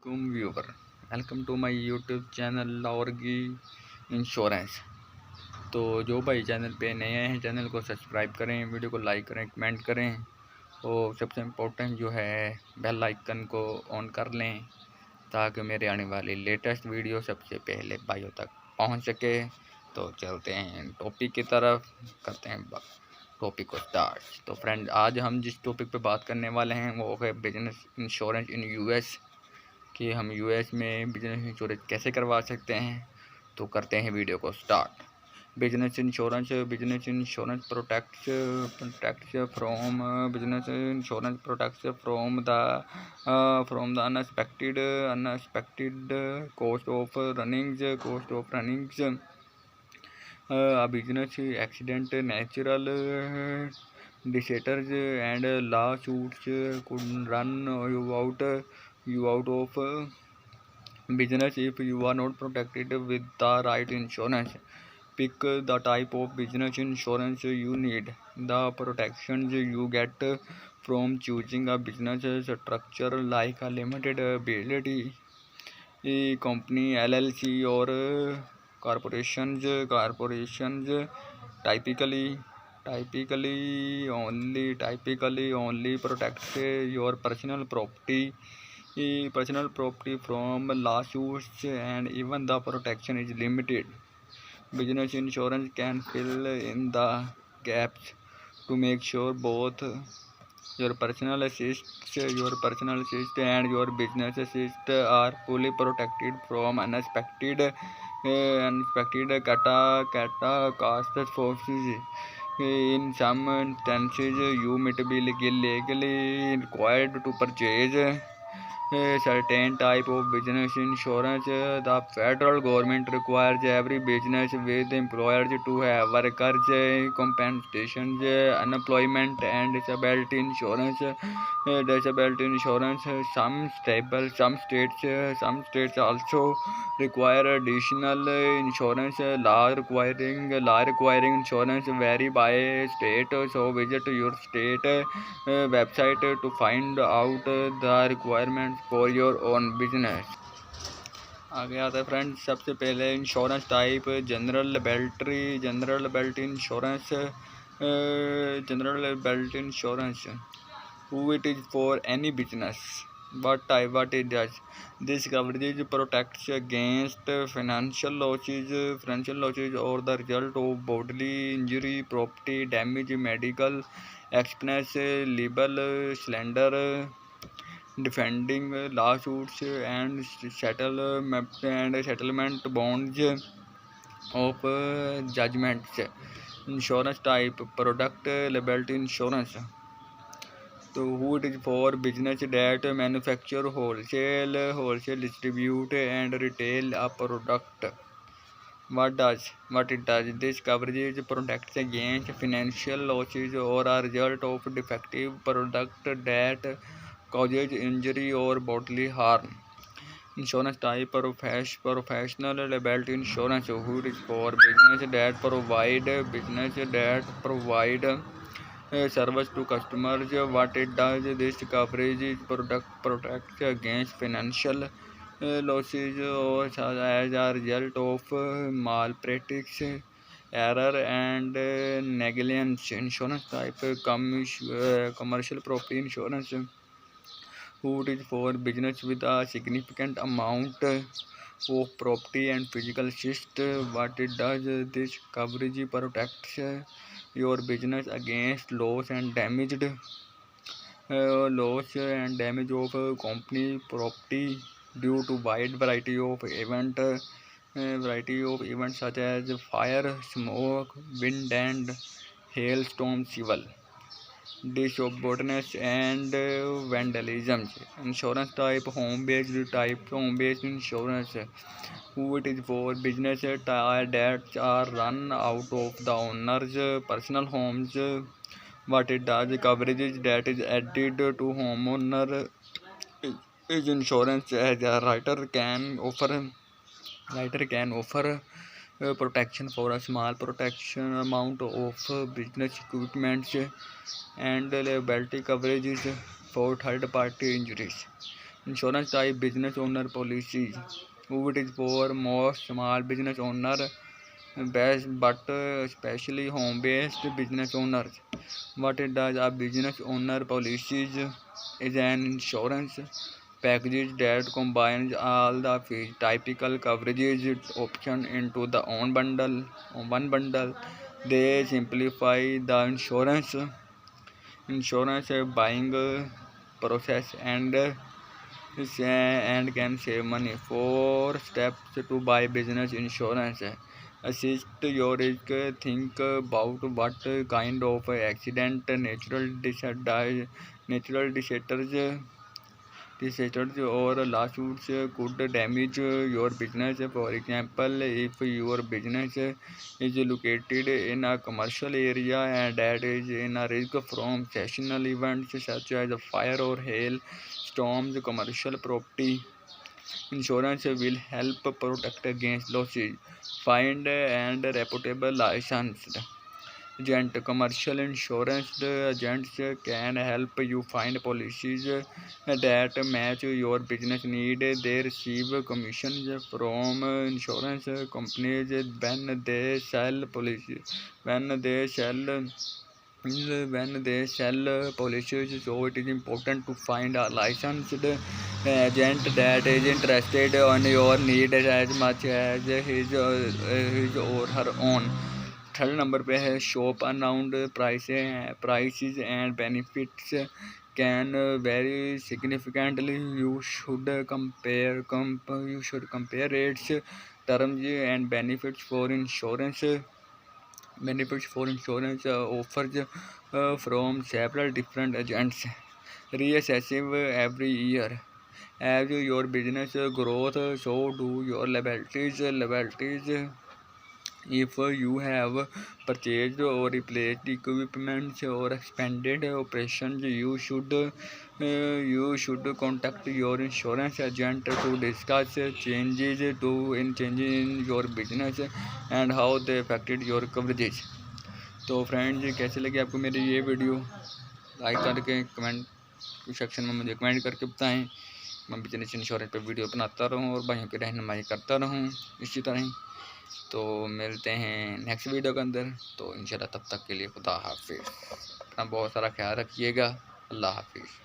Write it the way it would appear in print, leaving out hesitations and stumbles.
Viewer, welcome to my YouTube channel लॉर्गी insurance. तो जो भाई चैनल पे नए हैं चैनल को सब्सक्राइब करें, वीडियो को लाइक करें, कमेंट करें और सबसे इम्पोर्टेंट जो है बेल आइकन को ऑन कर लें ताकि मेरे आने वाली लेटेस्ट वीडियो सबसे पहले भाइयों तक पहुंच सके। तो चलते हैं टॉपिक की तरफ, करते हैं टॉपिक को स्टार्ट। तो फ्रेंड, आज हम जिस टॉपिक पे बात करने वाले हैं वो है बिजनेस इंश्योरेंस इन यूएस, कि हम यूएस में बिजनेस इंश्योरेंस कैसे करवा सकते हैं। तो करते हैं वीडियो को start. Business insurance protects from business insurance protects from the unexpected cost of runnings a business accident, natural disasters and lawsuits could run you out of business if you are not protected with the right insurance. Pick the type of business insurance you need. The protections you get from choosing a business structure like a limited liability company, LLC, or corporations typically only protects your personal property from lawsuits, and even the protection is limited. Business insurance can fill in the gaps to make sure both your personal assist and your business assist are fully protected from unexpected catastrophes. In some instances, you might be legally required to purchase a certain type of business insurance. The federal government requires every business with employers to have workers' compensation, unemployment, and disability insurance. Some states also require additional insurance. Law requiring insurance vary by state, so visit your state website to find out the requirements for your own business. आगे आता है friend, सबसे पहले insurance type general liability insurance who it is for any business. What it does. This coverage protects against financial losses or the result of bodily injury, property damage, medical expense, legal slender, defending lawsuits and settlement bonds of judgments. Insurance type product liability insurance. So who it is for business that manufacture, wholesale distribute and retail a product. What it does. This coverage protects against financial losses or a result of defective product that causes injury or bodily harm. Insurance type professional liability insurance. Who it is for business that provide service to customers. What it does. This coverage is protects against financial losses or as a result of malpractice, error, and negligence. Insurance type commercial property insurance. Who it is for business with a significant amount of property and physical assist. What it does. This coverage protects your business against loss and damage of company property due to wide variety of events such as fire, smoke, wind, and hailstorm, civil disobedience, and vandalism. Insurance type home-based insurance. Who it is for business that are run out of the owner's personal homes. What it does. Coverage that is added to homeowner is insurance as a writer can offer protection for a small protection amount of business equipment and liability coverages for third party injuries. Insurance type business owner policies. Who it is for most small business owner, best but especially home-based business owners. What it does, a business owner policies is an insurance package that combines all the typical coverages option into the one bundle. They simplify the insurance buying process and can save money. 4 steps to buy business insurance. Assist your risk. Think about what kind of accident, natural disasters or lawsuits could damage your business. For example, if your business is located in a commercial area and that is in a risk from seasonal events such as fire or hail storms, commercial property insurance will help protect against losses. Find and reputable licensed agent. Commercial insurance agents can help you find policies that match your business need. They receive commissions from insurance companies when they sell policies. When they sell when they sell policies, so it is important to find a licensed agent that is interested on your need as much as his or her own. Third number पे है shop around prices and benefits can very significantly. You should compare rates, terms and benefits for insurance offers from several different agents. Reassessive every year. As your business grows, so do your liabilities. If you have purchased or replaced equipment or expanded operations, you should contact your insurance agent to discuss changes in your business and how they affected your coverages. तो friends, कैसे लगी आपको मेरी ये video? Like करके comment section में मुझे comment करके बताएं. मैं बिजनेस इंश्योरेंस पे वीडियो बनाता रहूं और भाइयों की रहनुमाई करता रहूं इसी तरह ही. तो मिलते हैं नेक्स्ट वीडियो के अंदर. तो इंशाल्लाह तब तक के लिए खुदा हाफिज़. अपना बहुत सारा ख्याल रखिएगा. अल्लाह हाफिज़.